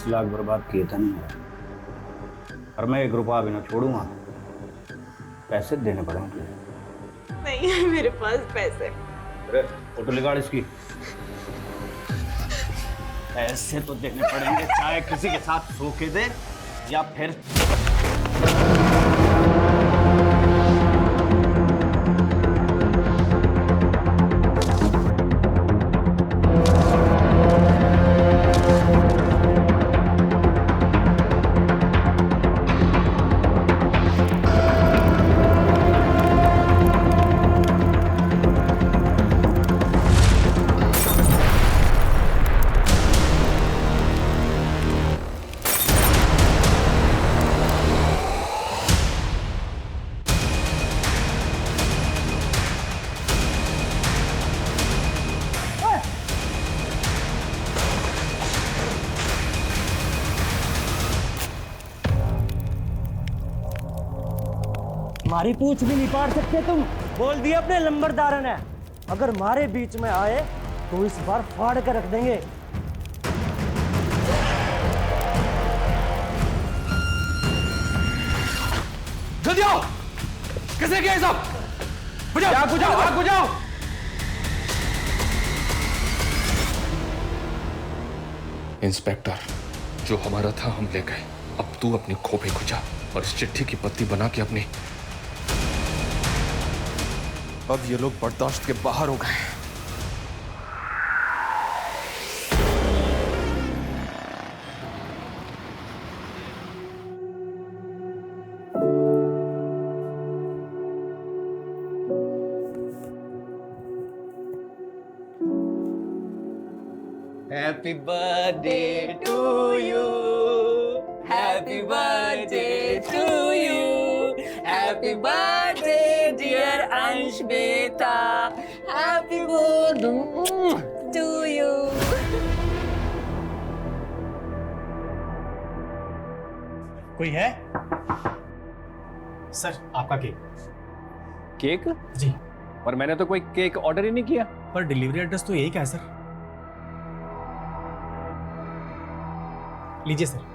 20 लाख बर्बाद किए थे नहीं, और मैं 1 रुपया भी ना छोड़ूंगा। पैसे देने पड़ेंगे तुझे। नहीं है मेरे पास पैसे। अरे फोटो निकाल इसकी। पैसे तो देने पड़ेंगे, चाहे किसी के साथ सो के दे या फिर। हमारी पूछ भी नहीं पाड़ सकते तुम। बोल दिया अपने लंबरदार ने, अगर हमारे बीच में आए तो इस बार फाड़ कर रख देंगे। जल्दी आओ। किसे क्या सब? बुझाओ, आग बुझाओ, आग बुझाओ। इंस्पेक्टर, जो हमारा था हम ले गए। अब तू अपनी खोपड़ी खुजा और इस चिट्ठी की पत्ती बना के अपनी। अब ये लोग बर्दाश्त के बाहर हो गए। Happy birthday to you. Happy birthday to you. Happy birthday dear Ansh beta. Happy birthday to you. कोई है? सर आपका केक। केक? जी। पर मैंने तो कोई केक ऑर्डर ही नहीं किया। पर डिलीवरी एड्रेस तो यही का है सर। लीजिए सर।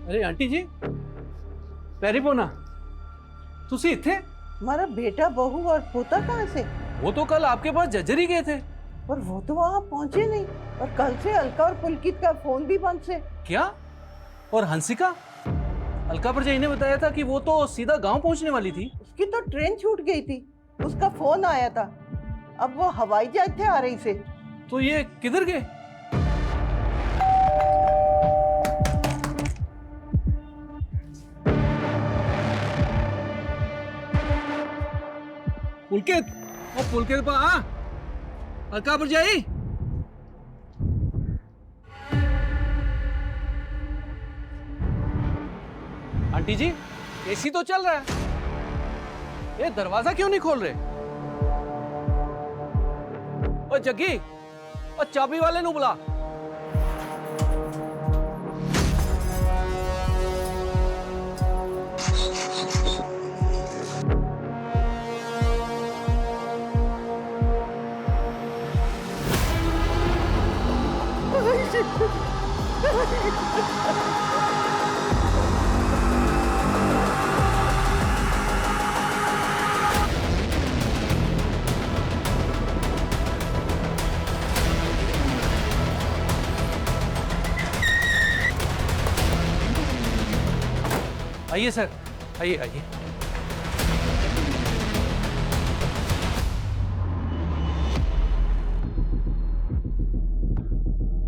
अरे आंटी जी, पैरी पोना तुसी इत्थे? हमारा बेटा बहू और पोता कहाँ से? वो तो कल आपके पास जज्जर ही गए थे। पर वो तो वहाँ पहुँचे नहीं, और कल से अलका और पुलकित का फोन भी बंद से। क्या? और हंसिका? अलका परजाई ने बताया था कि वो तो सीधा गांव पहुंचने वाली थी। उसकी तो ट्रेन छूट गई थी, उसका फोन आया था। अब वो हवाई जहाज से आ रही से। तो ये किधर गए? पुलकित, ओ पुलकित पा अलका परजाई। आंटी जी, एसी तो चल रहा है, ये दरवाजा क्यों नहीं खोल रहे? ओ जग्गी, ओ चाबी वाले नु बुला। आइए सर, आइए आइए।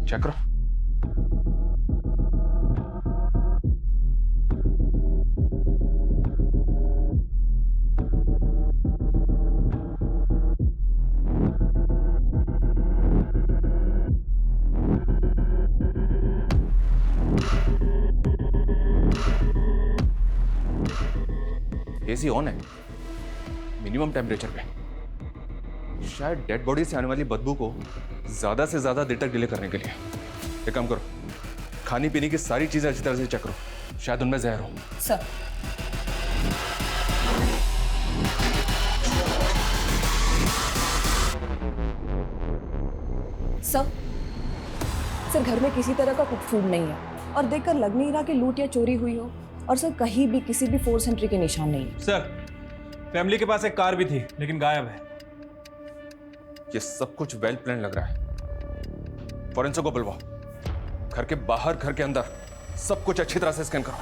चेक करो। एसी ऑन है, मिनिमम टेम्परेचर पे। शायद डेड बॉडी से आने वाली बदबू को ज्यादा से ज्यादा देर तक डिले करने के लिए। एक काम करो, खाने पीने की सारी चीजें अच्छी तरह से चेक करो, शायद उनमें जहर हो। सर सर सर घर में किसी तरह का कुक फूड नहीं है और देखकर लग नहीं रहा कि लूट या चोरी हुई हो। और सर कहीं भी किसी भी फोर्स एंट्री के निशान नहीं है। सर फैमिली के पास एक कार भी थी लेकिन गायब है। ये सब कुछ वेल प्लान लग रहा है। फॉरेंसिक को बुलवाओ, घर के बाहर घर के अंदर सब कुछ अच्छी तरह से स्कैन करो।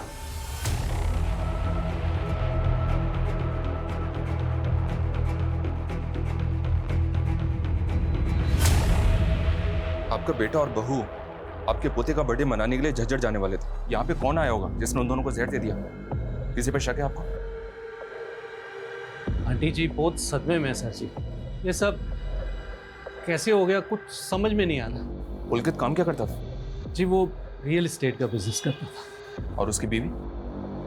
आपका बेटा और बहू आपके पोते का बर्थडे मनाने के लिए झज्जर जाने वाले थे। यहाँ पे कौन आया होगा जिसने उन दोनों को जहर दे दिया? किसी पे शक है आपको? आंटी जी बहुत सदमे में है सर जी। ये सब कैसे हो गया कुछ समझ में नहीं आ रहा। पुलकित काम क्या करता था? जी वो रियल एस्टेट का बिजनेस करता था। और उसकी बीवी?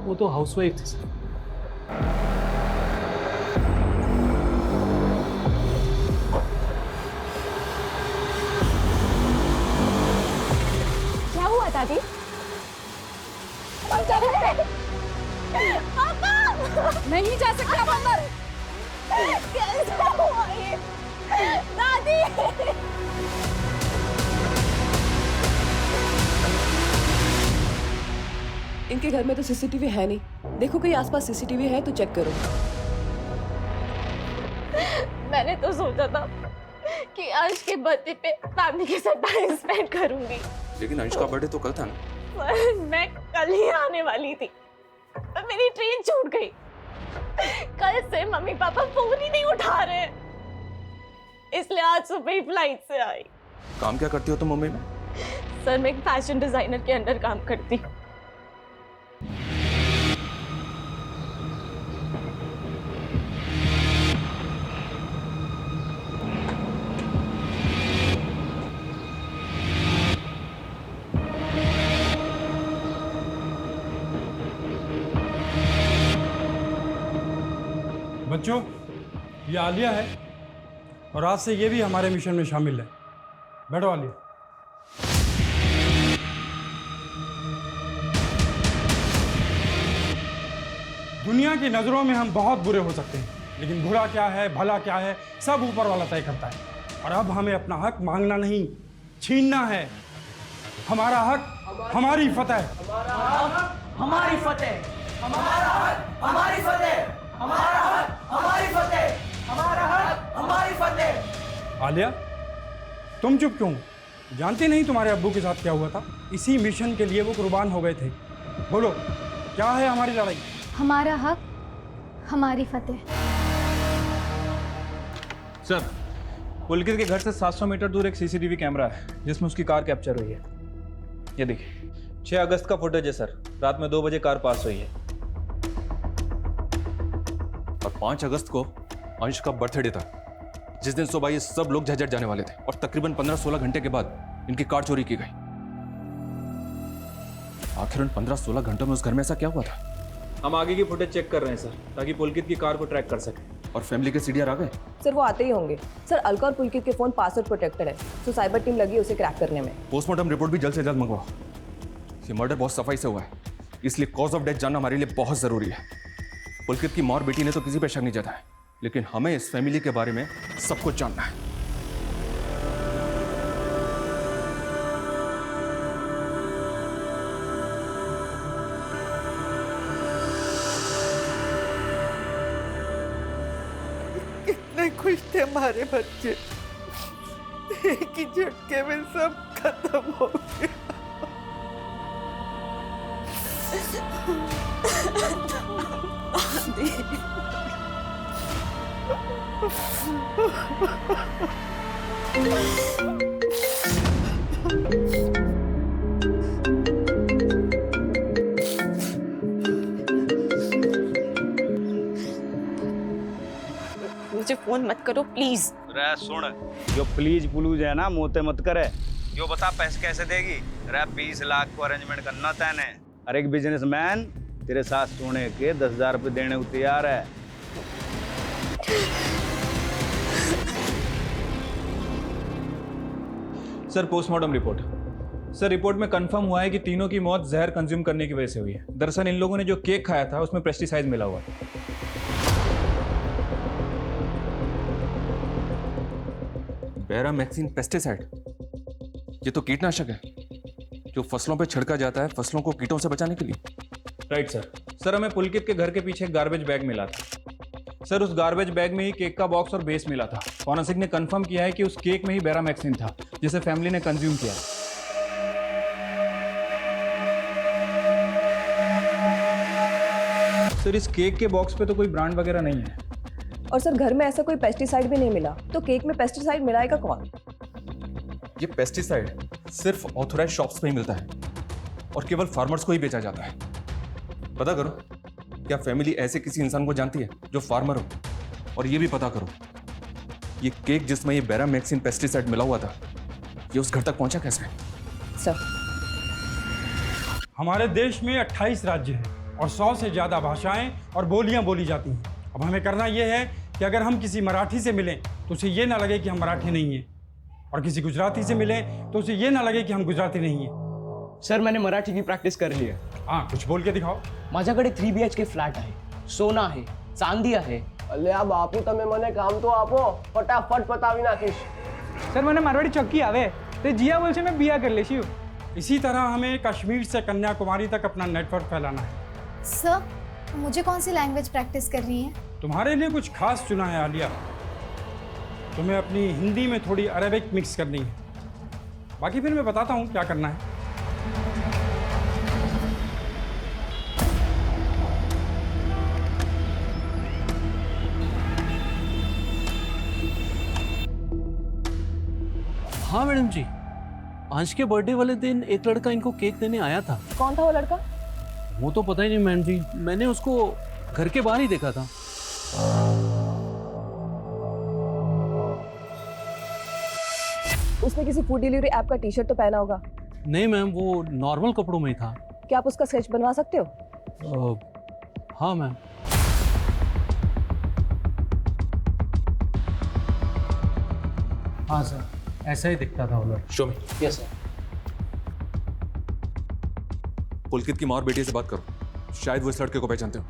वो तो हाउसवाइफ थी सर। क्या हुआ दादी? पापा नहीं जा सकते आप अंदर। कैसा हुआ ये? दादी इनके घर में तो सीसीटीवी है नहीं। देखो कहीं आसपास सीसीटीवी है तो चेक करो। मैंने तो सोचा था कि अंश के बर्थडे पे फैमिली के साथ टाइम स्पेंड करूंगी। लेकिन अंश का बर्थडे तो कल था ना। पर मैं कल ही आने वाली थी पर मेरी ट्रेन छूट गई। कल से मम्मी पापा फोन ही नहीं उठा रहे, इसलिए आज सुबह ही फ्लाइट से आई। काम क्या करती हो तुम मुंबई में? सर मैं एक फैशन डिजाइनर के अंडर काम करती हूँ। बच्चों, ये आलिया है और आज से ये भी हमारे मिशन में शामिल है। बैठो आलिया। दुनिया की नज़रों में हम बहुत बुरे हो सकते हैं, लेकिन बुरा क्या है भला क्या है सब ऊपर वाला तय करता है। और अब हमें अपना हक मांगना नहीं, छीनना है। हमारा हक हमारी फतेह। हमारी फतेह, हमारा हक हमारी फतेह, हमारा हक हमारी फतेह, हमारा हक हमारी फतेह। आलिया, तुम चुप क्यों? जानती नहीं तुम्हारे अब्बू के साथ क्या हुआ था? इसी मिशन के लिए वो कुर्बान हो गए थे। बोलो, क्या है हमारी लड़ाई? हमारा हक हमारी फतेह। सर पुलकित के घर से 700 मीटर दूर एक सीसीटीवी कैमरा है जिसमें उसकी कार कैप्चर हुई है। ये देखिए 6 अगस्त का फुटेज है सर। रात में 2 बजे कार पास हुई है। और 5 अगस्त को अंश का बर्थडे था, जिस दिन सुबह ये सब लोग झज्जर जाने वाले थे और तकरीबन 15-16 घंटे के बाद इनकी कार चोरी की गई। आखिर उन 15-16 घंटों में उस घर में ऐसा क्या हुआ था? हम आगे की फुटेज चेक कर रहे हैं सर, ताकि पुलकित की कार को ट्रैक कर सकें। और फैमिली के सीडीआर आ गए? सर वो आते ही होंगे। सर अलका और पुलकित के फोन पासवर्ड प्रोटेक्टेड है, तो साइबर टीम लगी है उसे क्रैक करने में। पोस्टमार्टम रिपोर्ट भी जल्द से जल्द मंगवाओ। ये मर्डर बहुत सफाई से हुआ है, इसलिए कॉज ऑफ डेथ जानना हमारे लिए बहुत जरूरी है। पुलकित की माँ और बेटी ने तो किसी पे शक नहीं जताया, लेकिन हमें इस फैमिली के बारे में सब कुछ जानना है। कितने खुश थे हमारे बच्चे, एक ही झटके में सब खत्म हो गया। मुझे फोन मत करो प्लीज। रे सुन, जो प्लीज पुलूज है ना मोते मत करे। यो बता पैसे कैसे देगी? रे 20 लाख को अरेंजमेंट करना तैने। अरे एक बिजनेसमैन तेरे साथ सोने के 10,000 रुपए देने को तैयार है। Sir postmortem report. Sir report में कंफर्म हुआ है कि तीनों की मौत जहर कंज्यूम करने की वजह से हुई है। दरअसल इन लोगों ने जो केक खाया था उसमें पेस्टिसाइड मिला हुआ है। बैरामैक्सिन पेस्टिसाइड, ये तो कीटनाशक है जो फसलों पे छिड़का जाता है फसलों को कीटों से बचाने के लिए। Right sir. सर हमें पुलकित के घर के पीछे एक गार्बेज बैग मिला था। सर उस गार्बेज बैग में ही केक का बॉक्स और बेस मिला था। फॉरेंसिक ने कंफर्म किया है कि उस केक में ही बैरामैक्सिन था जिसे फैमिली ने कंज्यूम किया। सर इस केक के बॉक्स पे तो कोई ब्रांड वगैरह नहीं है। और सर घर में ऐसा कोई पेस्टिसाइड भी नहीं मिला, तो केक में पेस्टिसाइड मिलाएगा कौन? ये पेस्टिसाइड सिर्फ ऑथोराइज शॉप्स पे ही मिलता है और केवल फार्मर्स को ही बेचा जाता है। पता करो, क्या फैमिली ऐसे किसी इंसान को जानती है जो फार्मर हो? और ये भी पता करो, ये केक जिसमें ये बैरामैक्सिन पेस्टिसाइड मिला हुआ था, ये उस घर तक पहुंचा कैसे? सर हमारे देश में 28 राज्य हैं और 100 से ज़्यादा भाषाएं और बोलियां बोली जाती हैं। अब हमें करना यह है कि अगर हम किसी मराठी से मिलें तो उसे ये ना लगे कि हम मराठी नहीं हैं, और किसी गुजराती से मिलें तो उसे ये ना लगे कि हम गुजराती नहीं हैं। सर मैंने मराठी की प्रॅक्टिस कर ली आहे. हाँ, कुछ बोल के दिखाओ. माझ्याकडे 3 BHK फ्लॅट आहे, सोना आहे, चांदी आहे. અલ્યા બાપુ તમે મને કામ તો આપો, ફટાફટ પતાવી નાખીશ. सर मैंने मारवाड़ी चक्की आवे तो जिया बोल से मैं बिया कर लेशी हूँ. इसी तरह हमें कश्मीर से कन्याकुमारी तक अपना नेटवर्क फैलाना है. सर मुझे कौन सी लैंग्वेज प्रैक्टिस कर रही हैं? तुम्हारे लिए कुछ खास चुना है आलिया. तुम्हें अपनी हिंदी में थोड़ी अरेबिक मिक्स करनी है. बाकी फिर मैं बताता हूँ क्या करना है. हाँ मैडम जी, अंश के बर्थडे वाले दिन एक लड़का इनको केक देने आया था. कौन था वो लड़का? वो तो पता ही नहीं मैडम जी, मैंने उसको घर के बाहर ही देखा था. उसने किसी फूड डिलीवरी ऐप का टी-शर्ट तो पहना होगा. नहीं मैम, वो नॉर्मल कपड़ों में ही था. क्या आप उसका स्केच बनवा सकते हो? हाँ मैम. हाँ सर, ऐसा ही दिखता था वो लड़का. Show me. Yes sir. Pulkit की माँ और बेटी से बात करो, शायद वो इस लड़के को पहचानते हो.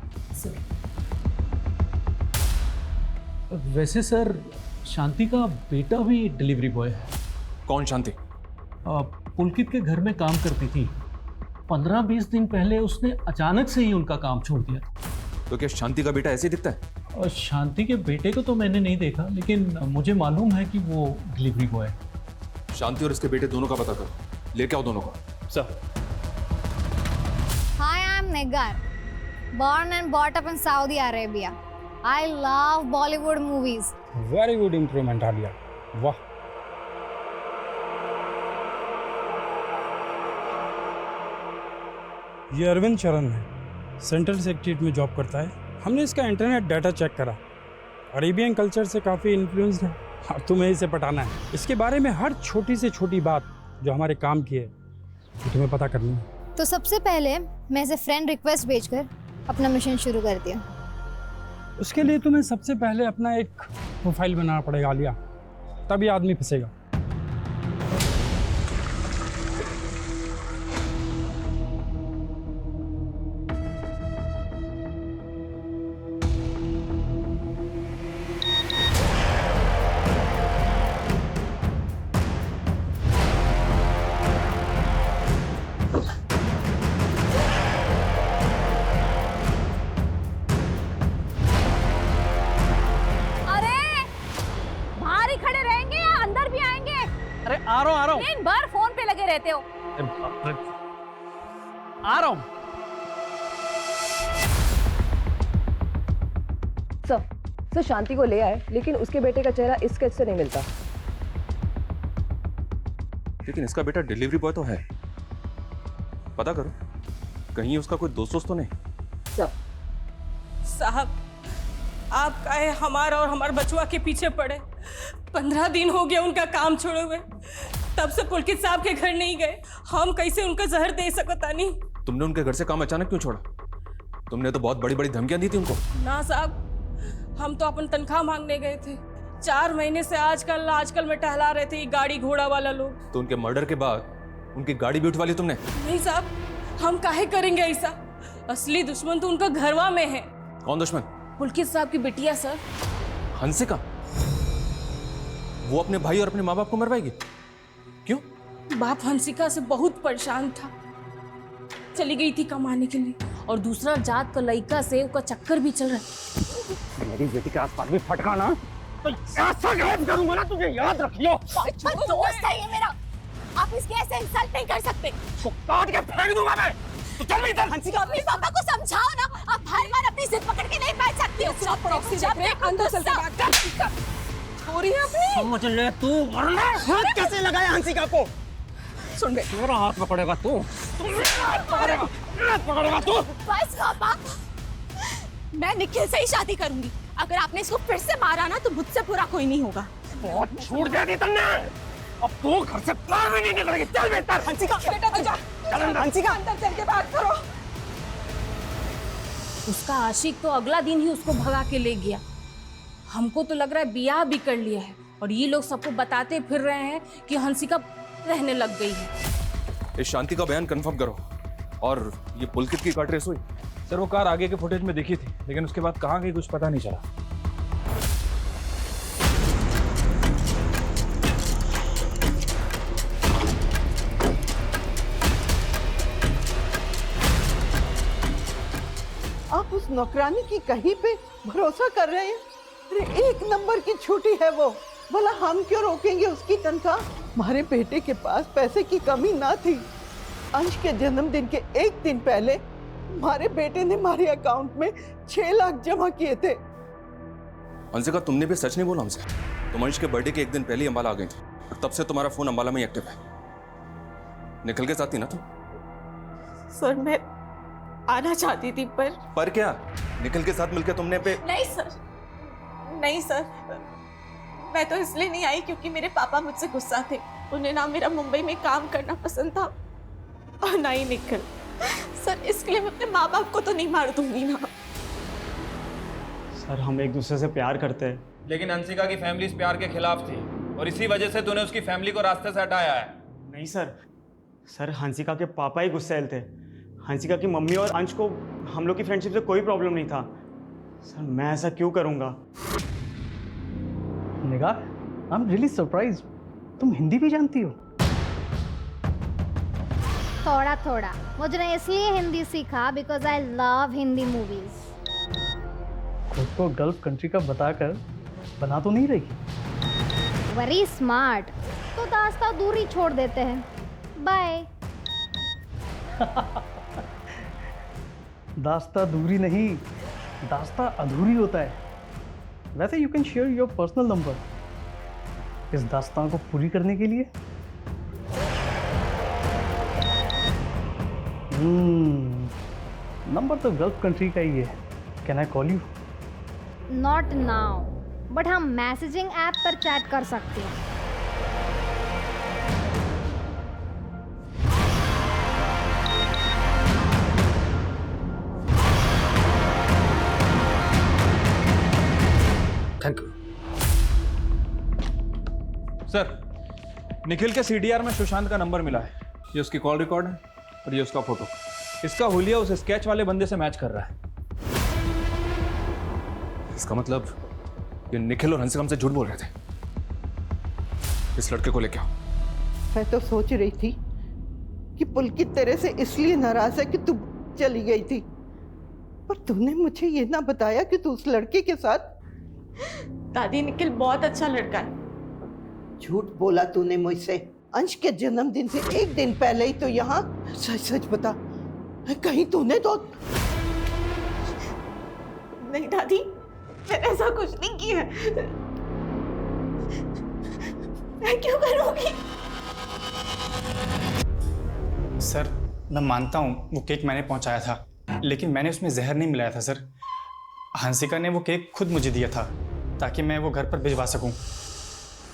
वैसे सर, शांति का बेटा भी डिलीवरी बॉय है. कौन शांति? पुलकित के घर में काम करती थी. 15-20 दिन पहले उसने अचानक से ही उनका काम छोड़ दिया था. तो क्या शांति का बेटा ऐसे ही दिखता है? और शांति के बेटे को तो मैंने नहीं देखा, लेकिन मुझे मालूम है कि वो डिलीवरी बॉय है. शांति और इसके बेटे दोनों का पता करो, लेके आओ दोनों को. Sir. Hi, I'm Negar. Born and brought up in Saudi Arabia. I love Bollywood movies. Very good improvement Alia. वाह. ये अरविंद चरण है, सेंट्रल सेक्रेटरीट में जॉब करता है. हमने इसका इंटरनेट डाटा चेक करा. अरेबियन कल्चर से काफ़ी इन्फ्लुएंस्ड है. अब तुम्हें इसे पटाना है. इसके बारे में हर छोटी से छोटी बात जो हमारे काम की है वो तुम्हें पता करनी है. तो सबसे पहले मैं इसे फ्रेंड रिक्वेस्ट भेजकर अपना मिशन शुरू करती हूँ. उसके लिए तुम्हें सबसे पहले अपना एक प्रोफाइल बनाना पड़ेगा आलिया, तभी आदमी फंसेगा. आ रहा हूँ. दिन भर फोन पे लगे रहते हो. आ रहा हूँ. सर शांति को ले आए, लेकिन उसके बेटे का चेहरा इस स्केच से नहीं मिलता। लेकिन इसका बेटा डिलीवरी बॉय तो है, पता करो कहीं उसका कोई दोस्त तो नहीं। साहब, आप काहे हमारा और हमारे बचुआ के पीछे पड़े? 15 दिन हो गया उनका काम छोड़े हुए, तब से पुलकित साहब के घर नहीं गए। हम कैसे उनका जहर दे सकता नहीं? तुमने उनके घर से काम अचानक क्यों छोड़ा? तुमने तो बहुत बड़ी बड़ी धमकियां दी थी उनको। ना साहब, हम तो अपन तनख्वाह मांगने गए थे। 4 महीने से आजकल में टहला रहे थे ये गाड़ी घोड़ा वाला लोग। तो उनके मर्डर के बाद उनकी गाड़ी भी उठवा ली तुमने? नहीं साहब, हम काहे करेंगे ऐसा? असली दुश्मन तो उनका घरवा में है। कौन दुश्मन? पुलकित साहब की बिटिया सर, हंसिका। वो अपने भाई और अपने माँ बाप को मरवाएगी? क्यों? बाप हंसिका से बहुत परेशान था, चली गई थी कमाने के लिए, और दूसरा जात का लड़का से उसका चक्कर भी चल रहा है। मेरी बेटी के आसपास भी फटका ना तो ऐसा गायब करूंगा ना, तुझे याद रखियो। दोस्त है ये मेरा, आप इसके ऐसे इंसल्ट नहीं कर सकते। तो काट के फेंक दूंगा मैं। तो चल इधर। हंसिका, अपने पापा को समझाओ ना, आप हर बार अपनी जिद पकड़ के नहीं बैठ सकती हो। अंदर चल के बात कर। चोरी है अपनी। समझ ले तू, वरना हाथ कैसे लगाया हंसिका को? सुन बे, मेरा हाथ पकड़ेगा तू। पकड़ेगा तू। बस पापा, मैं निखिल से ही शादी करूंगी। अगर आपने इसको फिर से मारा ना तो मुझसे बुरा कोई नहीं होगा। बहुत छूट दे दी तुमने, अब तू घर से बाहर भी नहीं निकलेगी। चल बेटा। हंसिका बेटा तू जा। चल हंसिका, अंदर चल के बात करो। उसका आशिक तो अगला दिन ही उसको भगा के ले गया। हमको तो लग रहा है ब्याह भी कर लिया है, और ये लोग सबको बताते फिर रहे हैं कि हंसिका रहने लग गई है। इस शांति का बयान कंफर्म करो। और ये पुलकित की कार ट्रेस हुई? सर वो कार आगे के फुटेज में दिखी थी, लेकिन उसके बाद कहाँ गई कुछ पता नहीं चला। आप उस नौकरानी की कहीं पे भरोसा कर रहे हैं? अरे 1 नंबर की छुट्टी है वो, भला हम क्यों रोकेंगे उसकी तनख्वाह? हमारे बेटे के पास पैसे की कमी ना थी। अंश के जन्मदिन के 1 दिन पहले हमारे बेटे ने हमारे अकाउंट में 6 लाख जमा किए थे। हंसिका, तुमने भी सच नहीं बोला हमसे। तुम अंश के बर्थडे के 1 दिन पहले ही अंबाला आ गई थी, और तब से तुम्हारा फोन अंबाला में ही एक्टिव है। निखिल के साथ थी ना तुम? सर मैं आना चाहती थी, पर क्या निखिल के साथ मिलकर तुमने पे? नहीं सर, मैं तो इसलिए नहीं आई क्योंकि मेरे पापा मुझसे गुस्सा थे। उन्हें ना मेरा मुंबई में काम करना पसंद था और ना ही निखिल। सर इसके लिए मैं अपने माँ बाप को तो नहीं मार दूंगी ना। सर हम एक दूसरे से प्यार करते हैं। लेकिन हंसिका की फैमिली इस प्यार के खिलाफ थी, और इसी वजह से तूने उसकी फैमिली को रास्ते से हटाया है। नहीं सर हंसिका के पापा ही गुस्सैल थे। हंसिका की मम्मी और अंश को हम लोग की फ्रेंडशिप से कोई प्रॉब्लम नहीं था। सर मैं ऐसा क्यों करूँगा? निगाह, आई एम रियली सरप्राइज्ड, तुम हिंदी भी जानती हो? थोड़ा थोड़ा। मुझे इसलिए हिंदी सीखा because I love Hindi movies. खुद को गल्फ कंट्री का बताकर बना तो नहीं रही? Very smart. तो दास्ता दूरी छोड़ देते हैं। बाय। दास्ता दूरी नहीं, दास्ता अधूरी होता है। वैसे you can share your personal number इस दास्तान को पूरी करने के लिए। नंबर तो गल्फ कंट्री का ही है। Can I call you? Not now, but हम मैसेजिंग ऐप पर चैट कर सकते हैं। Thank you sir. निखिल के सीडीआर में सुशांत का नंबर मिला है। ये उसकी कॉल रिकॉर्ड है और ये उसका फोटो। इसका हुलिया उस स्केच वाले बंदे से मैच कर रहा है। इसका मतलब ये निखिल और हंसिका हमसे झूठ बोल रहे थे। इस लड़के को लेके आओ। मैं तो सोच रही थी कि पुलकित तेरे से इसलिए नाराज है कि तू चली गई थी, पर तूने मुझे ये ना बताया कि तू उस लड़के के साथ। दादी, निखिल बहुत अच्छा लड़का है। झूठ बोला तूने मुझसे। अंश के जन्मदिन से 1 दिन पहले ही तो यहाँ। सच सच बता, कहीं तूने तो नहीं दादी, मैंने ऐसा कुछ नहीं किया। मैं क्यों करूँगी? सर मैं मानता हूँ वो केक मैंने पहुँचाया था, लेकिन मैंने उसमें जहर नहीं मिलाया था सर। हंसिका ने वो केक खुद मुझे दिया था ताकि मैं वो घर पर भिजवा सकूं।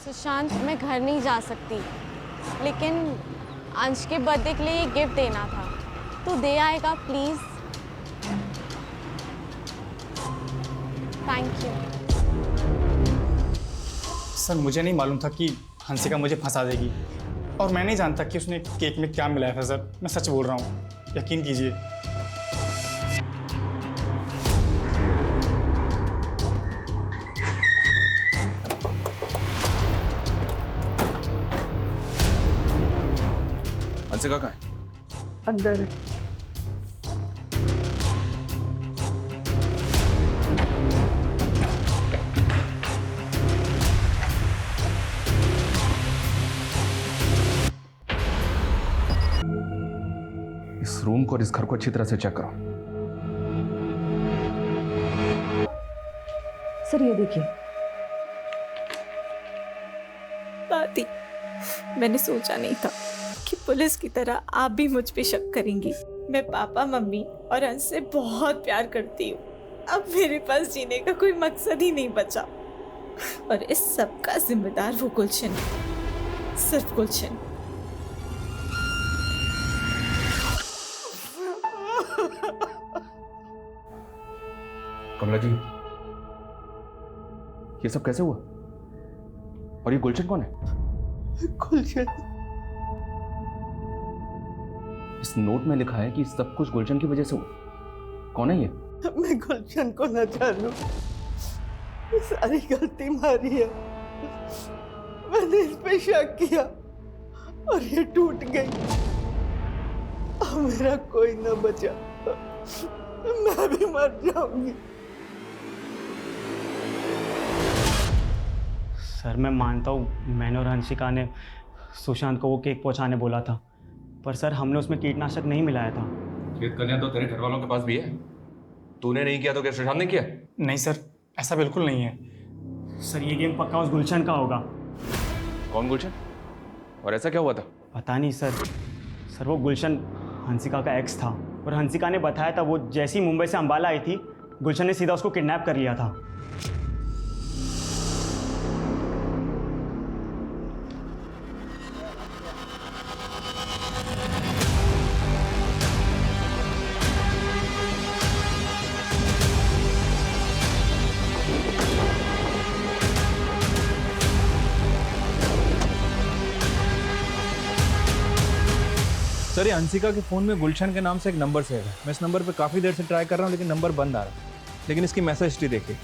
सुशांत, मैं घर नहीं जा सकती, लेकिन अंश के बर्थडे के लिए ये गिफ्ट देना था, तो दे आएगा प्लीज? Thank you. सर मुझे नहीं मालूम था कि हंसिका मुझे फंसा देगी, और मैं नहीं जानता कि उसने केक में क्या मिलाया था सर। मैं सच बोल रहा हूँ, यकीन कीजिए। हंसिका कहाँ है? अंदर है। इस रूम को और इस घर को अच्छी तरह से चेक करो। सर ये देखिए। बाती, मैंने सोचा नहीं था कि पुलिस की तरह आप भी मुझ पे शक करेंगी। मैं पापा, मम्मी और अंश से बहुत प्यार करती हूँ। अब मेरे पास जीने का कोई मकसद ही नहीं बचा, और इस सब का जिम्मेदार वो गुलशन है, सिर्फ गुलशन। कमला जी, ये सब कैसे हुआ? और ये गुलशन कौन है? गुलशन? इस नोट में लिखा है कि सब कुछ गुलशन की वजह से हुआ। कौन है ये? मैं गुलशन को न जानूं, सारी गलती मारी है। मैंने इस पे शक किया और ये टूट गई। अब मेरा कोई न बचा, मैं भी मर जाऊंगी। सर मैं मानता हूँ मैंने और हंसिका ने सुशांत को वो केक पहुँचाने बोला था, पर सर हमने उसमें कीटनाशक नहीं मिलाया था। खेत कन्या तो तेरे घर वालों के पास भी है। तूने नहीं किया तो क्या सुशांत ने किया? नहीं सर, ऐसा बिल्कुल नहीं है। सर ये गेम पक्का उस गुलशन का होगा। कौन गुलशन? और ऐसा क्या हुआ था? पता नहीं सर वो गुलशन हंसिका का एक्स था, और हंसिका ने बताया था वो जैसी मुंबई से अंबाला आई थी, गुलशन ने सीधा उसको किडनैप कर लिया था। सर ये हंसिका के फ़ोन में गुलशन के नाम से एक नंबर सेव है। मैं इस नंबर पे काफ़ी देर से ट्राई कर रहा हूँ, लेकिन नंबर बंद आ रहा है। लेकिन इसकी मैसेज हिस्ट्री देखिए।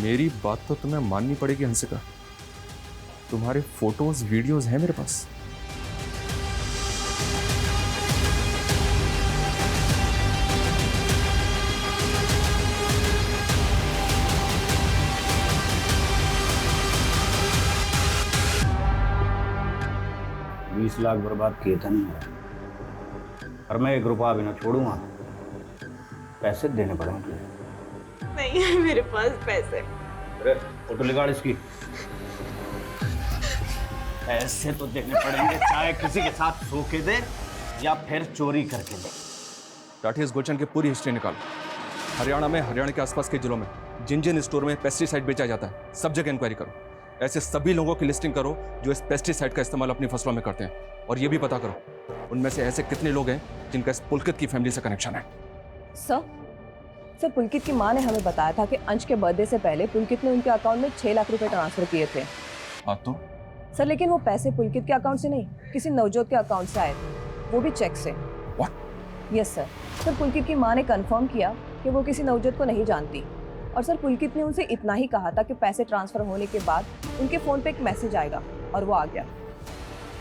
मेरी बात तो तुम्हें माननी पड़ेगी हंसिका, तुम्हारे फोटोज वीडियोज हैं मेरे पास। $20 लाख बर्बाद किए थे नहीं, और मैं 1 रुपया भी ना छोड़ूंगा। पैसे देने पड़ेंगे। नहीं है मेरे पास पैसे। अरे फोटो निकाल इसकी। पैसे तो देने पड़ेंगे, चाहे किसी के साथ धोखे दे या फिर चोरी करके दे। टाटी इस गुलशन की पूरी हिस्ट्री निकालो। हरियाणा में, हरियाणा के आसपास के जिलों में जिन जिन स्टोर में पेस्टिसाइड बेचा जाता है, सब जगह इंक्वायरी करो। ऐसे सभी लोगों की लिस्टिंग करो जो इस पेस्टिसाइड का इस्तेमाल अपनी फसलों में करते हैं, और ये भी पता करो उनमें से ऐसे कितने लोग हैं जिनका इस पुलकित की फैमिली से कनेक्शन है। सर पुलकित की माँ ने हमें बताया था कि अंश के बर्थडे से पहले पुलकित ने उनके अकाउंट में 6 लाख रुपए ट्रांसफर किए थे। हाँ तो? सर लेकिन वो पैसे पुलकित के अकाउंट से नहीं, किसी नवजोत के अकाउंट से आए थे, वो भी चेक से। यस सर पुलकित की माँ ने कंफर्म किया कि वो किसी नवजोत को नहीं जानती, और सर पुलकित ने उनसे इतना ही कहा था कि पैसे ट्रांसफर होने के बाद उनके फ़ोन पे एक मैसेज आएगा, और वो आ गया।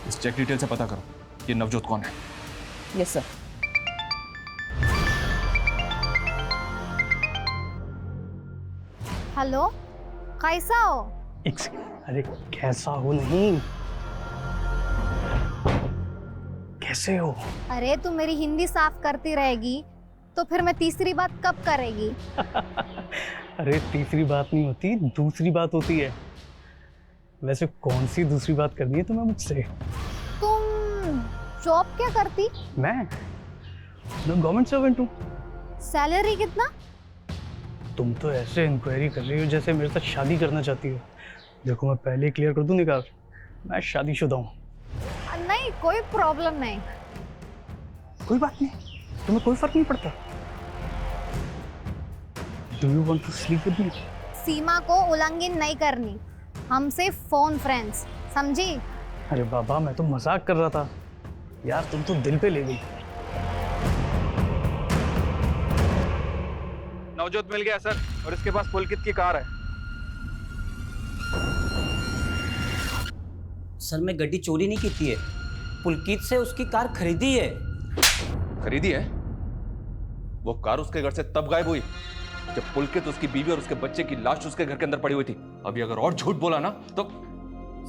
इस चेक डिटेल से पता करो ये नवजोत कौन है। Yes sir. हेलो, कैसा हो? अरे कैसा हो नहीं, कैसे हो? अरे तू मेरी हिंदी साफ करती रहेगी तो फिर मैं तीसरी बात कब करेगी? अरे तीसरी बात नहीं होती, दूसरी बात होती है। वैसे कौन सी दूसरी बात करनी है तुम्हें मुझसे? तुम जॉब क्या करती? मैं गवर्नमेंट सर्वेंट हूँ। सैलरी कितना? तुम तो ऐसे इंक्वायरी कर रही हो जैसे मेरे साथ शादी करना चाहती हो। देखो मैं पहले क्लियर कर दूं निकाल, मैं शादीशुदा हूँ। नहीं, कोई प्रॉब्लम नहीं। कोई बात नहीं, तुम्हें कोई फर्क नहीं पड़ता। Do you want to sleep with me? सीमा को उल्लंघन नहीं करनी, हम सिर्फ फोन फ्रेंड्स, समझी? अरे बाबा मैं तो मजाक कर रहा था यार, तुम तो दिल पे ले गई। नवजोत मिल गया सर, और इसके पास पुलकित की कार है। सर मैं गड्डी चोरी नहीं की है, पुलकित से उसकी कार खरीदी है। खरीदी है? वो कार उसके घर से तब गायब हुई जब पुलकित, उसकी बीवी और उसके बच्चे की लाश उसके घर के अंदर पड़ी हुई थी। अभी अगर और झूठ बोला ना तो।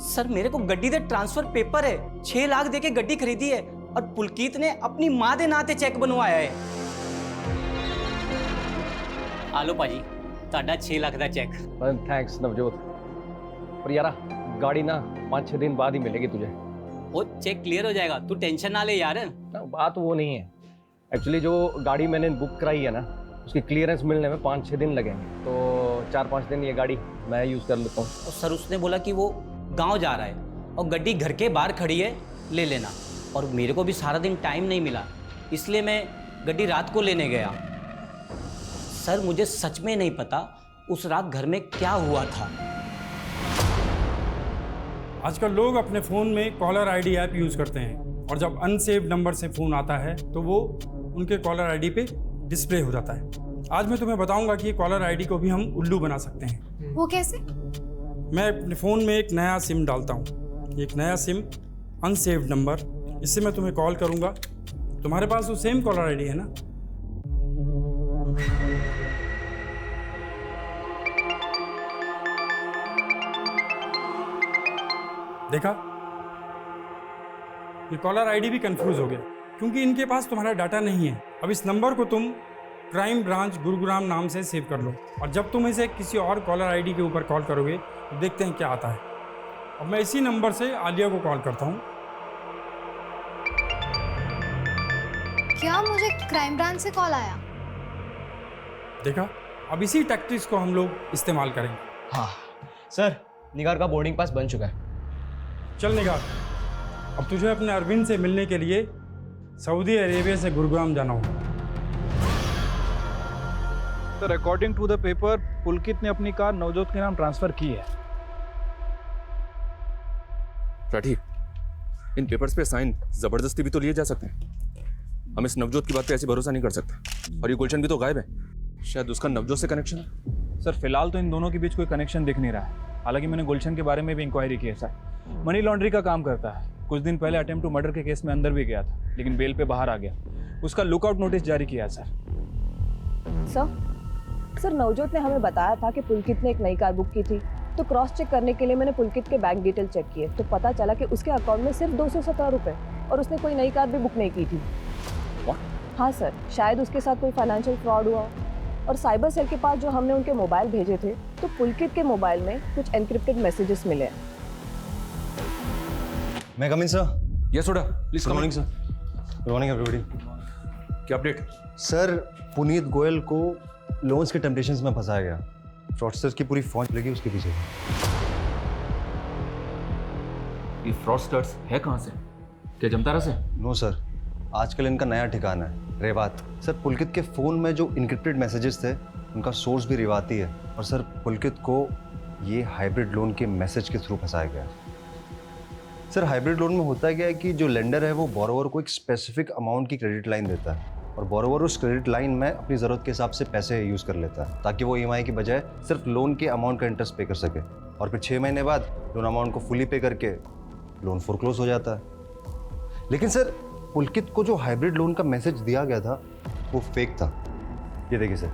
सर मेरे को गड्डी दे ट्रांसफर पेपर है, 6 लाख देके गड्डी खरीदी है और पुलकित ने अपनी मां दे नाते चेक बनवाया है। आलो पाजी, ताड़ा 6 लाख का चेक। थैंक्स नवजोत, पर यार गाड़ी ना 5-6 दिन बाद ही मिलेगी तुझे। वो चेक क्लियर हो जाएगा, तू टेंशन ना ले यार। बात वो नहीं है, एक्चुअली जो गाड़ी मैंने बुक कराई है ना, उसकी क्लियरेंस मिलने में 5-6 दिन लगेंगे, तो 4-5 दिन ये गाड़ी मैं यूज़ कर लेता हूँ। और सर उसने बोला कि वो गांव जा रहा है और गड्डी घर के बाहर खड़ी है, ले लेना। और मेरे को भी सारा दिन टाइम नहीं मिला, इसलिए मैं गड्डी रात को लेने गया। सर मुझे सच में नहीं पता उस रात घर में क्या हुआ था। आजकल लोग अपने फ़ोन में कॉलर आईडी ऐप यूज़ करते हैं, और जब अनसेव्ड नंबर से फ़ोन आता है तो वो उनके कॉलर आईडी पे डिस्प्ले हो जाता है। आज मैं तुम्हें बताऊंगा कि कॉलर आईडी को भी हम उल्लू बना सकते हैं। वो कैसे? मैं अपने फ़ोन में एक नया सिम डालता हूँ, एक नया सिम अनसेव्ड नंबर, इससे मैं तुम्हें कॉल करूँगा। तुम्हारे पास वो सेम कॉलर आईडी है ना? देखा, ये कॉलर आईडी भी कंफ्यूज हो गया क्योंकि इनके पास तुम्हारा डाटा नहीं है। अब इस नंबर को तुम क्राइम ब्रांच गुरुग्राम नाम से सेव कर लो, और जब तुम इसे किसी और कॉलर आईडी के ऊपर कॉल करोगे तो देखते हैं क्या आता है। अब मैं इसी नंबर से आलिया को कॉल करता हूँ। क्या मुझे क्राइम ब्रांच से कॉल आया? देखा, अब इसी टैक्टिक्स को हम लोग इस्तेमाल करेंगे। हाँ सर, निगार का बोर्डिंग पास बन चुका है। चल निगार, अब तुझे अपने अरविंद से मिलने के लिए सऊदी अरेबिया से गुरुग्राम जाना होगा। Sir according to the paper, Pulkit ने अपनी कार नवजोत के नाम ट्रांसफर की है। राठी, इन पेपर्स पे साइन जबरदस्ती भी तो लिए जा सकते हैं। हम इस नवजोत की बात पे ऐसे भरोसा नहीं कर सकते। और ये गुलशन भी तो गायब है, शायद उसका नवजोत से कनेक्शन है। सर फिलहाल तो इन दोनों के बीच कोई कनेक्शन दिख नहीं रहा है। हालांकि मैंने गुलशन के बारे में भी इंक्वायरी की है सर। मनी लॉन्ड्री का काम करता है। कुछ दिन पहले अटेम्प्ट टू मर्डर के केस में अंदर भी गया था, लेकिन बेल पे बाहर आ गया। उसका लुकआउट नोटिस जारी किया सर। सर नवजोत ने हमें बताया था कि पुलकित ने एक नई कार बुक की थी, तो क्रॉस चेक करने के लिए मैंने पुलकित के बैंक डिटेल चेक किए, तो पता चला कि उसके अकाउंट में सिर्फ 217 रुपये, और उसने कोई नई कार भी बुक नहीं की थी। हाँ सर, शायद उसके साथ कोई फाइनेंशियल फ्रॉड हुआ। और साइबर सेल के पास जो हमने उनके मोबाइल भेजे थे, तो पुलकित के मोबाइल में कुछ एनक्रिप्टेड मैसेजेस मिले। मैं कम इन सर? यस सोडा, please come in sir. Good morning everybody. क्या अपडेट? सर पुनीत गोयल को लोन्स के टेम्पटेशंस में फंसाया गया। फ्रॉडस्टर्स की पूरी फौज लगी उसके पीछे। ये फ्रॉडस्टर्स है कहाँ से? क्या जमतारा से? नो सर, आजकल इनका नया ठिकाना है रेवात। सर पुलकित के फ़ोन में जो इनक्रिप्टेड मैसेजेस थे, उनका सोर्स भी रेवाती है। और सर पुलकित को ये हाइब्रिड लोन के मैसेज के थ्रू फंसाया गया। सर हाइब्रिड लोन में होता क्या है कि जो लेंडर है वो बोरोवर को एक स्पेसिफिक अमाउंट की क्रेडिट लाइन देता है, और बोरोवर उस क्रेडिट लाइन में अपनी ज़रूरत के हिसाब से पैसे यूज़ कर लेता है, ताकि वो EMI की बजाय सिर्फ लोन के अमाउंट का इंटरेस्ट पे कर सके। और फिर 6 महीने बाद लोन अमाउंट को फुली पे करके लोन फोरक्लोज हो जाता है। लेकिन सर पुलकित को जो हाइब्रिड लोन का मैसेज दिया गया था वो फेक था। ये देखिए सर,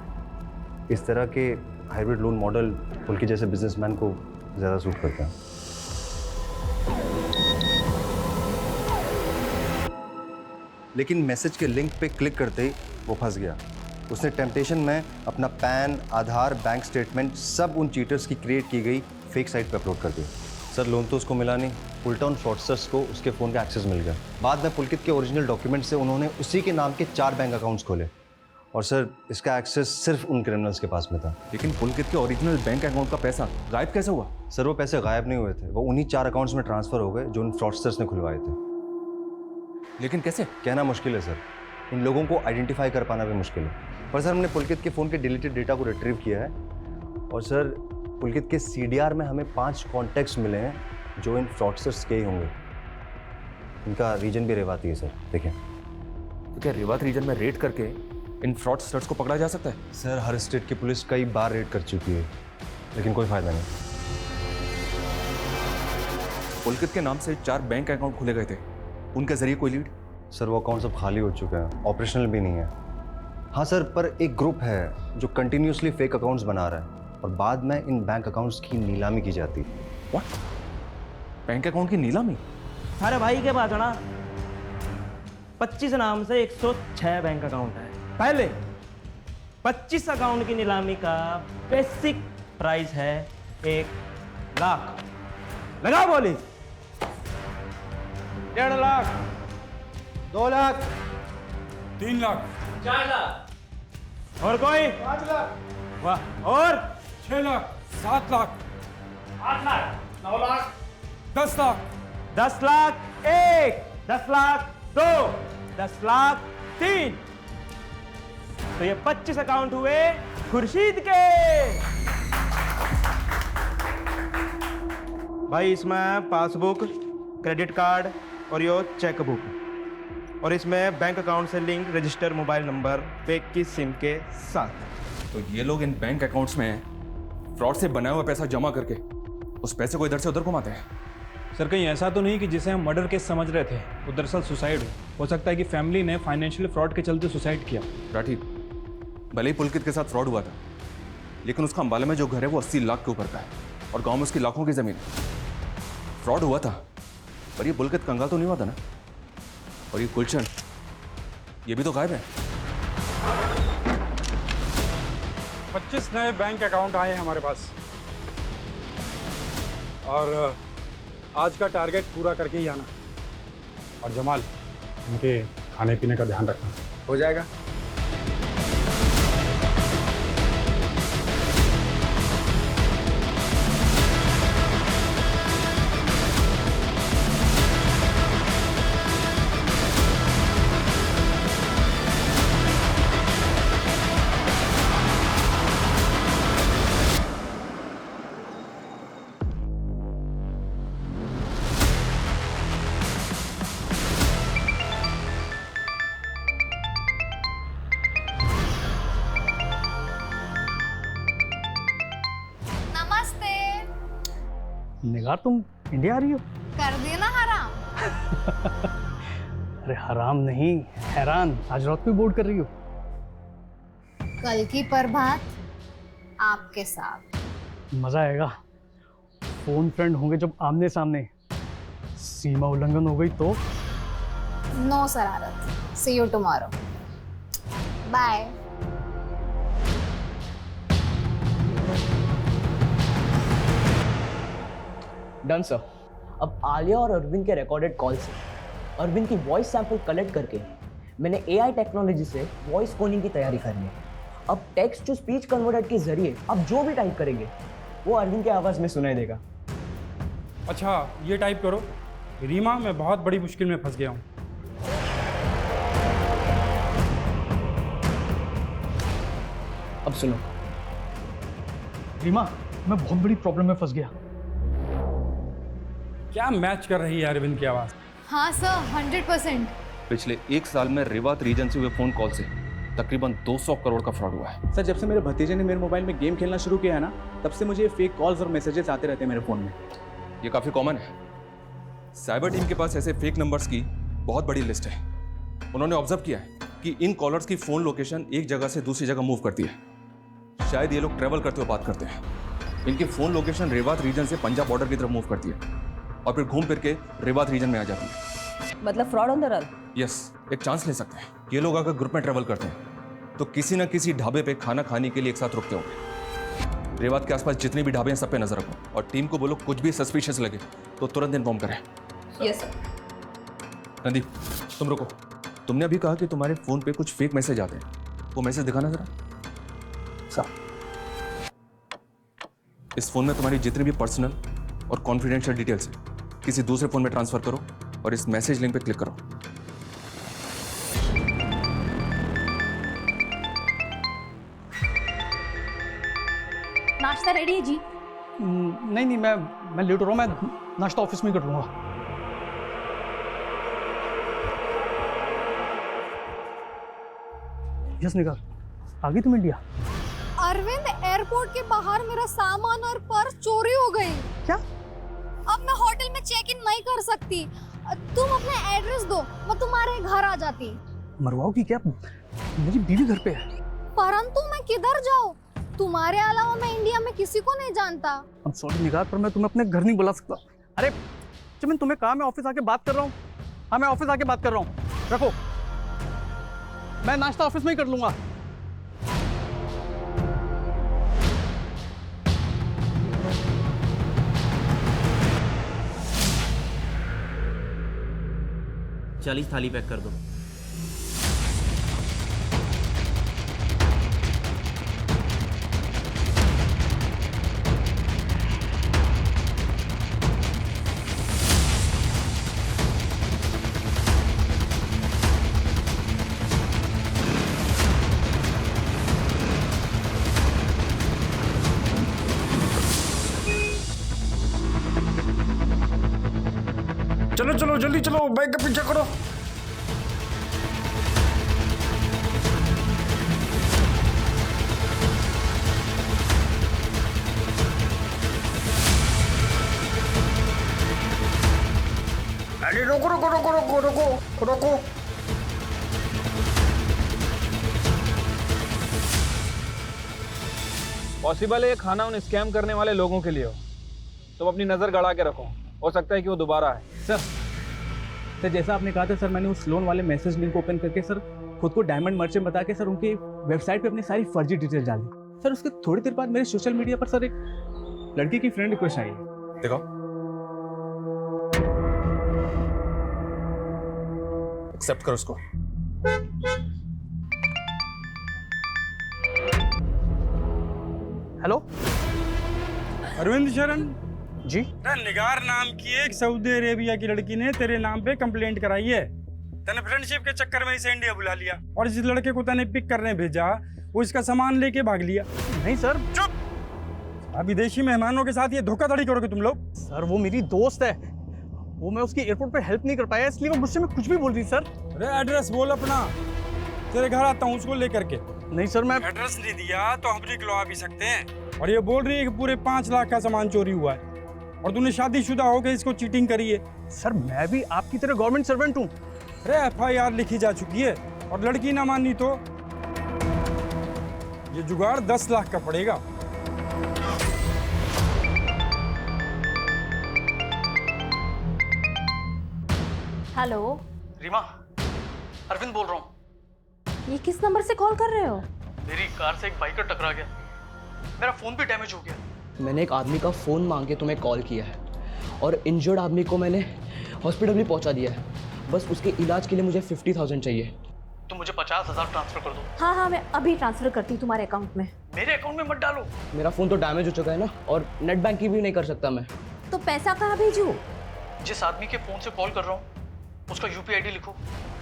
इस तरह के हाइब्रिड लोन मॉडल पुलकित जैसे बिजनेसमैन को ज़्यादा सूट करते हैं। लेकिन मैसेज के लिंक पे क्लिक करते ही वो फंस गया। उसने टेम्पटेशन में अपना पैन, आधार, बैंक स्टेटमेंट सब उन चीटर्स की क्रिएट की गई फेक साइट पे अपलोड कर दिया। सर लोन तो उसको मिला नहीं, उल्टा उन फ्रॉडस्टर्स को उसके फ़ोन का एक्सेस मिल गया। बाद में पुलकित के ओरिजिनल डॉक्यूमेंट से उन्होंने उसी के नाम के 4 बैंक अकाउंट्स खोले और सर इसका एक्सेस सिर्फ उन क्रिमिनल्स के पास में था। लेकिन पुलकित के ओरिजिनल बैंक अकाउंट का पैसा गायब कैसे हुआ? सर वो पैसे गायब नहीं हुए थे, वो उन्हीं 4 अकाउंट्स में ट्रांसफ़र हो गए जो उन फ्रॉडस्टर्स ने खुलवाए थे। लेकिन कैसे? कहना मुश्किल है सर, इन लोगों को आइडेंटिफाई कर पाना भी मुश्किल है। पर सर हमने पुलकित के फ़ोन के डिलीटेड डेटा को रिट्रीव किया है और सर पुलकित के CDR में हमें 5 कॉन्टैक्ट्स मिले हैं जो इन फ्रॉडस्टर्स के ही होंगे। इनका रीजन भी रेवाती है सर, देखिए। तो क्या रेवात रीजन में रेड करके इन फ्रॉडस्टर्स को पकड़ा जा सकता है? सर हर स्टेट की पुलिस कई बार रेड कर चुकी है लेकिन कोई फ़ायदा नहीं। पुलकित के नाम से 4 बैंक अकाउंट खुले गए थे, उनके जरिए कोई लीड? सर वो अकाउंट सब खाली हो चुके हैं, ऑपरेशनल भी नहीं है। हाँ सर, पर एक ग्रुप है जो कंटिन्यूसली फेक अकाउंट्स बना रहा है और बाद में इन बैंक अकाउंट्स की नीलामी की जाती है। व्हाट? बैंक अकाउंट की नीलामी? अरे भाई के पास है ना 25 नाम से 106 बैंक अकाउंट है। पहले 25 अकाउंट की नीलामी का बेसिक प्राइस है 1 लाख। लगा बोली 1.5 लाख, 2 लाख, 3 लाख, 4 लाख, और कोई 5 लाख, वाह, और 6 लाख, 7 लाख, 8 लाख, 9 लाख, 10 लाख, 10 लाख 1, 10 लाख 2, 10 लाख 3। तो ये 25 अकाउंट हुए खुर्शीद के। भाई इसमें पासबुक, क्रेडिट कार्ड और यो चेक बुक, और इसमें बैंक अकाउंट से link register mobile number fake की सिम के साथ। तो ये लोग इन बैंक अकाउंट्स में फ्रॉड से बनाया हुआ पैसा जमा करके उस पैसे को इधर से उधर घुमाते हैं। सर कहीं ऐसा तो नहीं कि जिसे हम मर्डर केस समझ रहे थे वो दरअसल सुसाइड हो सकता है कि फैमिली ने फाइनेंशियल फ्रॉड के चलते सुसाइड किया। राठी, भले ही पुलकित के साथ फ्रॉड हुआ था लेकिन उसका अंबाला में जो घर है वो 80 लाख के ऊपर का है और गांव में उसकी लाखों की जमीन। फ्रॉड हुआ था पर ये पुलकित कंगाल तो नहीं हुआ था ना। और ये गुलशन, ये भी तो गायब है। 25 नए बैंक अकाउंट आए हमारे पास और आज का टारगेट पूरा करके ही आना। और जमाल, उनके खाने पीने का ध्यान रखना। हो जाएगा। निगार, तुम इंडिया आ रही हो? कर दिया ना हराम। अरे हराम नहीं, हैरान। आज रात को बोर्ड कर रही हो? कल की प्रभात आपके साथ मजा आएगा। फोन फ्रेंड होंगे जब आमने सामने। सीमा उल्लंघन हो गई तो? नो शरारत। See you tomorrow. Bye. Done sir. अब आलिया और अरविंद के रिकॉर्डेड कॉल से अरविंद की वॉइस सैंपल कलेक्ट करके मैंने AI टेक्नोलॉजी से वॉइस फोनिंग की तैयारी कर ली है। अब टेक्स्ट टू स्पीच कन्वर्टर के जरिए अब जो भी टाइप करेंगे वो अरविंद की आवाज में सुनाई देगा। अच्छा, ये टाइप करो, रीमा मैं बहुत बड़ी मुश्किल में फंस गया हूँ। अब सुनो। रीमा, मैं बहुत बड़ी प्रॉब्लम में फंस गया। क्या मैच कर रही है अरविंद की आवाज़? हाँ सर, 100%। पिछले 1 साल में रेवात रीजन से हुए फोन कॉल से तकरीबन 200 करोड़ का फ्रॉड हुआ है। सर, जब से मेरे भतीजे ने मेरे मोबाइल में गेम खेलना शुरू किया है ना, तब से मुझे फेक कॉल्स और मैसेजेस आते रहते हैं मेरे फ़ोन में। ये काफ़ी कॉमन है। साइबर टीम के पास ऐसे फेक नंबर्स की बहुत बड़ी लिस्ट है। उन्होंने ऑब्जर्व किया है कि इन कॉलर्स की फ़ोन लोकेशन एक जगह से दूसरी जगह मूव करती है। शायद ये लोग ट्रैवल करते हुए बात करते हैं। इनकी फ़ोन लोकेशन रेवात रीजन से पंजाब बॉर्डर की तरफ मूव करती है और फिर घूम फिर के रेवात रीजन में आ जाती है। मतलब fraud on the run. Yes, एक चांस ले सकते हैं। ये लोग अगर ग्रुप में ट्रैवल करते हैं तो किसी ना किसी ढाबे पे खाना खाने के लिए एक साथ रुकते होंगे। रेवात के आसपास जितने भी ढाबे हैं सब पे नजर रखो और टीम को बोलो कुछ भी सस्पिशियस लगे तो तुरंत इन्फॉर्म करें। Yes sir. रणदीप तुम रुको, तुमने अभी कहा कि तुम्हारे फोन पे कुछ फेक मैसेज आते हैं, वो मैसेज दिखाना जरा। इस फोन में तुम्हारी जितनी भी पर्सनल और कॉन्फिडेंशियल डिटेल्स है किसी दूसरे फोन में ट्रांसफर करो और इस मैसेज लिंक पे क्लिक करो। नाश्ता रेडी है जी? नहीं मैं लेट हो रहा हूँ, मैं नाश्ता ऑफिस में ही कर लूँगा। यस निकाल, आ गई तुम इंडिया? अरविंद, एयरपोर्ट के बाहर मेरा सामान और पर्स चोरी हो गई। क्या? अब मैं होटल में चेक इन नहीं कर सकती। तुम अपना एड्रेस दो, मैं तुम्हारे घर आ जाती। मरवाओ की क्या? मेरी बीवी घर पे है। परंतु मैं किधर जाऊँ? तुम्हारे अलावा मैं इंडिया में किसी को नहीं जानता। I'm sorry निगार, पर मैं तुम्हें अपने घर नहीं बुला सकता। अरे चमन, तुम्हें कहा मैं ऑफिस आके बात कर रहा हूँ। हाँ, मैं ऑफिस आके बात कर रहा हूँ, रखो। मैं नाश्ता ऑफिस में ही कर लूंगा। चालीस थाली पैक कर दो। चलो चलो जल्दी चलो, बैग का पीछा करो। अरे रोको रोको रोको रोको रोको रोको। पॉसिबल है ये खाना उन स्कैम करने वाले लोगों के लिए हो, तुम अपनी नज़र गड़ा के रखो, हो सकता है कि वो दोबारा आए। सर जैसा आपने कहा था सर, मैंने उस लोन वाले मैसेज लिंक ओपन करके सर खुद को डायमंड मर्चेंट बता के सर उनकी वेबसाइट पे अपनी सारी फर्जी डिटेल्स डाल दी सर। उसके थोड़ी देर बाद मेरे सोशल मीडिया पर सर एक लड़की की फ्रेंड रिक्वेस्ट आई है। देखो, एक्सेप्ट करो उसको। हेलो अरविंद शरण जी। निगार नाम की एक सऊदी अरेबिया की लड़की ने तेरे नाम पे कंप्लेंट कराई है। तने फ्रेंडशिप के चक्कर में इसे इंडिया बुला लिया और जिस लड़के को तने पिक करने भेजा वो इसका सामान लेके भाग लिया। नहीं सर। चुप। अब विदेशी मेहमानों के साथ ये धोखाधड़ी करोगे तुम लोग? सर वो मेरी दोस्त है, वो मैं उसकी एयरपोर्ट पे हेल्प नहीं कर पाया, इसलिए वो गुस्से में कुछ भी बोल रही सर। अरे एड्रेस बोल अपना, तेरे घर आता हूँ उसको लेकर के। नहीं सर, मैं एड्रेस नहीं दिया तो हम निकलवा भी सकते हैं। और ये बोल रही है कि पूरे 5 लाख का सामान चोरी हुआ है और तूने शादीशुदा होकर इसको चीटिंग करी है। सर मैं भी आपकी तरह गवर्नमेंट सर्वेंट हूँ। अरे FIR लिखी जा चुकी है और लड़की ना मानी तो ये जुगाड़ 10 लाख का पड़ेगा। हेलो रीमा, अरविंद बोल रहा हूँ। ये किस नंबर से कॉल कर रहे हो? मेरी कार से एक बाइकर टकरा गया, मेरा फोन भी डैमेज हो गया। मैंने एक आदमी का फ़ोन मांग के तुम्हें कॉल किया है और इंजर्ड आदमी को मैंने हॉस्पिटल भी पहुंचा दिया है। बस उसके इलाज के लिए मुझे 50,000 चाहिए। तुम मुझे 50,000 ट्रांसफर कर दो। हाँ हाँ, मैं अभी ट्रांसफर करती हूँ तुम्हारे अकाउंट में। मेरे अकाउंट में मत डालो। मेरा फ़ोन तो डैमेज हो चुका है ना, और नेट बैंकिंग भी नहीं कर सकता मैं। तो पैसा कहाँ भेजूँ? जिस आदमी के फ़ोन से कॉल कर रहा हूँ उसका UPI ID लिखो।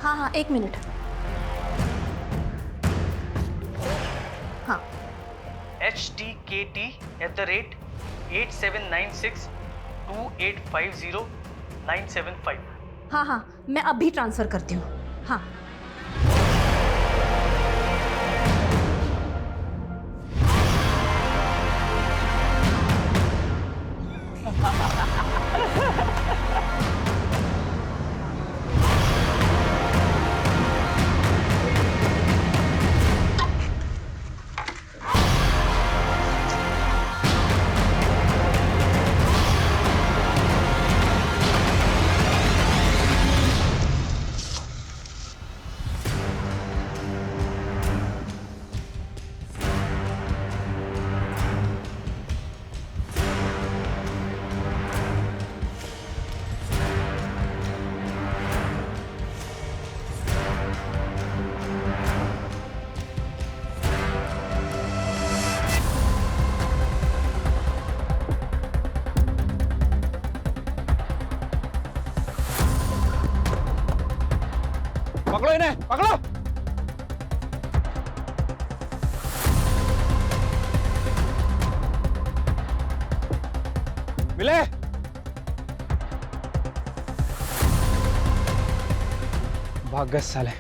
हाँ हाँ, 1 मिनट। हाँ, HTKT@87962850 हाँ हाँ, मैं अभी ट्रांसफर करती हूँ। हाँ पकड़ो इन्हें, पकड़ो। मिले। भाग गए साले।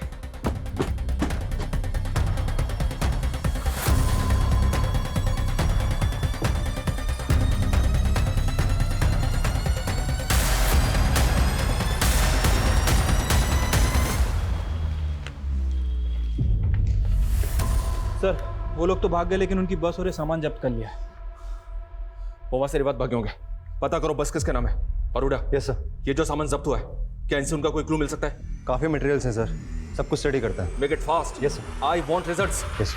सर वो लोग तो भाग गए, लेकिन उनकी बस और ये सामान जब्त कर लिया है। वो वहां से बात भागे होंगे। पता करो बस किसके नाम है। परूडा। Yes sir. ये जो सामान जब्त हुआ है, क्या इनसे उनका कोई क्लू मिल सकता है? काफ़ी मटेरियल्स हैं सर, सब कुछ स्टडी करता है। Make it fast. Yes sir. I want results. Yes.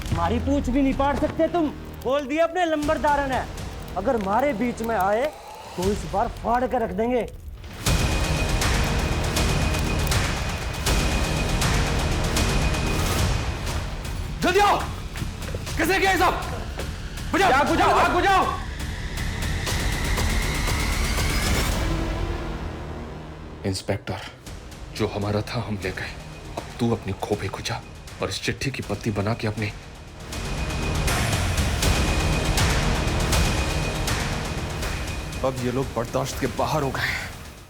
हमारी पूछ भी नहीं पाड़ सकते तुम। बोल दिया अपने लंबरदारा ने, अगर हमारे बीच में आए तो इस बार फाड़ कर रख देंगे। जल्दी आओ। कैसे किया ये सब? बुझाओ, आग बुझाओ, आग बुझाओ। इंस्पेक्टर, जो हमारा था हम ले गए। अब तू अपनी खोपड़ी खुजा और इस चिट्ठी की पत्ती बना के अपने अब ये लोग बर्दाश्त के बाहर हो गए।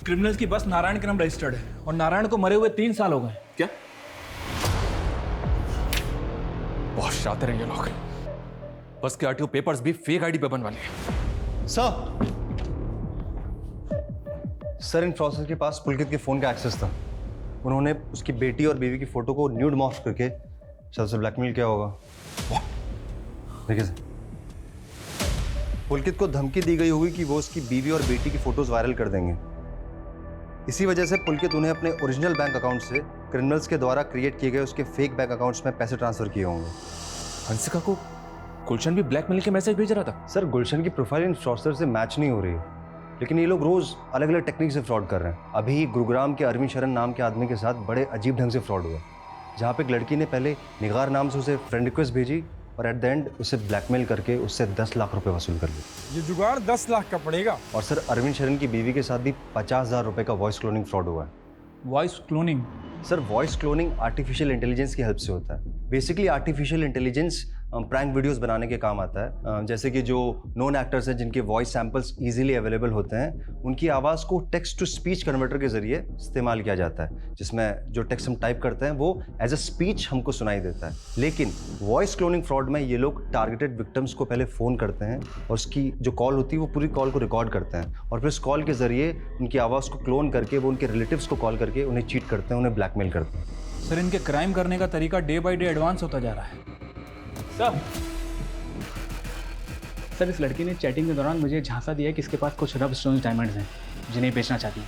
क्रिमिनल्स की बस नारायण के नाम रजिस्टर्ड है और नारायण को मरे हुए 3 साल हो गए। क्या? बहुत शातिर हैं ये लोग। बस के आरटीओ पेपर्स भी फेक आईडी पे बनवा लिए। सर इन फ्रॉसेस के पास पुलकित के फोन का एक्सेस था। उन्होंने उसकी बेटी और बीवी की फोटो को न्यूड मॉर्फ करके शायद से ब्लैकमेल किया होगा। देखिए सर, पुलकित को धमकी दी गई होगी कि वो उसकी बीवी और बेटी की फोटोज वायरल कर देंगे। इसी वजह से पुलकित उन्हें अपने ओरिजिनल बैंक अकाउंट से क्रिमिनल्स के द्वारा क्रिएट किए गए उसके फेक बैंक अकाउंट्स में पैसे ट्रांसफर किए होंगे। हंसिका को गुलशन भी ब्लैकमेल के मैसेज भेज रहा था। सर गुलशन की प्रोफाइल इन फ्रॉडस्टर से मैच नहीं हो रही है, लेकिन ये लोग रोज अलग अलग टेक्निक से फ्रॉड कर रहे हैं। अभी गुरुग्राम के अरविंद शरण नाम के आदमी के साथ बड़े अजीब ढंग से फ्रॉड हुआ, जहाँ पे एक लड़की ने पहले निगार नाम से उसे फ्रेंड रिक्वेस्ट भेजी और एट द एंड उसे ब्लैकमेल करके उससे 10 लाख रुपए वसूल कर लिए। ये जुगाड़ 10 लाख का पड़ेगा। और सर अरविंद शरण की बीवी के साथ भी 50,000 रुपए का वॉइस क्लोनिंग फ्रॉड हुआ है। Voice cloning? Sir voice cloning artificial intelligence की हेल्प से होता है। Basically artificial intelligence prank videos बनाने के काम आता है। जैसे कि जो नोन एक्टर्स हैं जिनके वॉइस सैंपल्स इजीली अवेलेबल होते हैं, उनकी आवाज़ को टेक्स्ट टू स्पीच कन्वर्टर के जरिए इस्तेमाल किया जाता है, जिसमें जो टेक्स्ट हम टाइप करते हैं वो एज अ स्पीच हमको सुनाई देता है। लेकिन वॉइस क्लोनिंग फ्रॉड में ये लोग टारगेटेड विक्टिम्स को पहले फ़ोन करते हैं और उसकी जो कॉल होती है वो पूरी कॉल को रिकॉर्ड करते हैं और फिर उस कॉल के जरिए उनकी आवाज़ को क्लोन करके वो उनके रिलेटिव्स को कॉल करके उन्हें चीट करते हैं, उन्हें ब्लैकमेल करते हैं। सर इनके क्राइम करने का तरीका डे बाय डे एडवांस होता जा रहा है। सर इस लड़की ने चैटिंग के दौरान मुझे झांसा दिया कि इसके पास कुछ रब स्टोन्स डायमंड्स हैं जिन्हें बेचना चाहती है।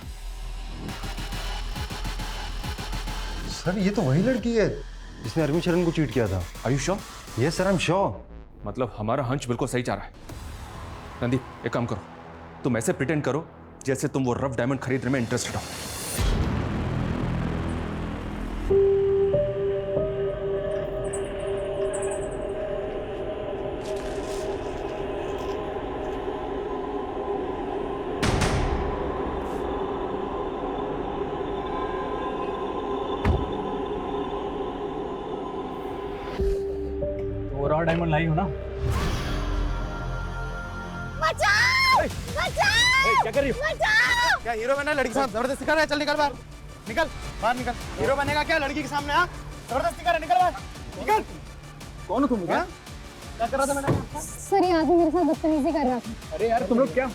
सर ये तो वही लड़की है जिसने अरविंद शरण को चीट किया था। Are you sure? Yes sir I am sure. मतलब हमारा हंच बिल्कुल सही जा रहा है। नंदी एक काम करो, तुम ऐसे प्रिटेंड करो जैसे तुम वो रफ डायमंड खरीदने में इंटरेस्टेड हो। और डायमंड लाई हो ना? बचाओ! बचाओ! क्या कर रही हो? बचाओ! क्या हीरो बनना लड़की के साथ जबरदस्ती कर रहा है? चल निकल बाहर, निकल बाहर निकल। हीरो बनेगा क्या लड़की के सामने? हाँ जबरदस्ती कर रहा है, निकल बाहर निकल। कौन हो तुम? क्या कर रहा था मैंने? सर ये आदमी मेरे साथ बदतमीजी कर रहा था। अरे यार तुम लोग क्या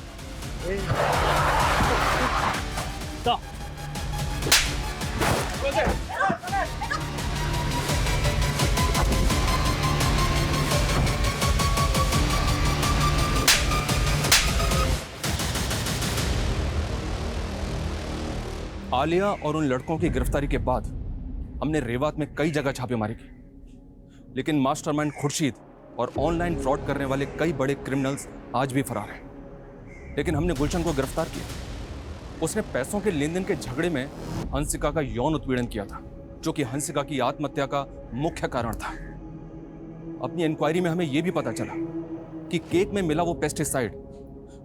आलिया और उन लड़कों की गिरफ्तारी के बाद हमने रेवात में कई जगह छापेमारी की, लेकिन मास्टरमाइंड खुर्शीद और ऑनलाइन फ्रॉड करने वाले कई बड़े क्रिमिनल्स आज भी फरार हैं। लेकिन हमने गुलशन को गिरफ्तार किया। उसने पैसों के लेन देन के झगड़े में हंसिका का यौन उत्पीड़न किया था, जो कि हंसिका की आत्महत्या का मुख्य कारण था। अपनी इंक्वायरी में हमें यह भी पता चला कि केक में मिला वो पेस्टिसाइड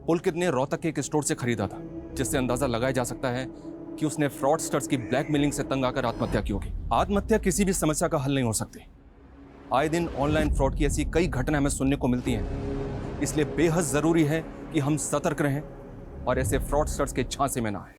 पुलकित ने रोहतक के एक स्टोर से खरीदा था, जिससे अंदाजा लगाया जा सकता है कि उसने फ्रॉडस्टर्स की ब्लैकमेलिंग से तंग आकर आत्महत्या की होगी। आत्महत्या किसी भी समस्या का हल नहीं हो सकती। आए दिन ऑनलाइन फ्रॉड की ऐसी कई घटनाएं हमें सुनने को मिलती हैं, इसलिए बेहद जरूरी है कि हम सतर्क रहें और ऐसे फ्रॉडस्टर्स के झांसे में ना आए।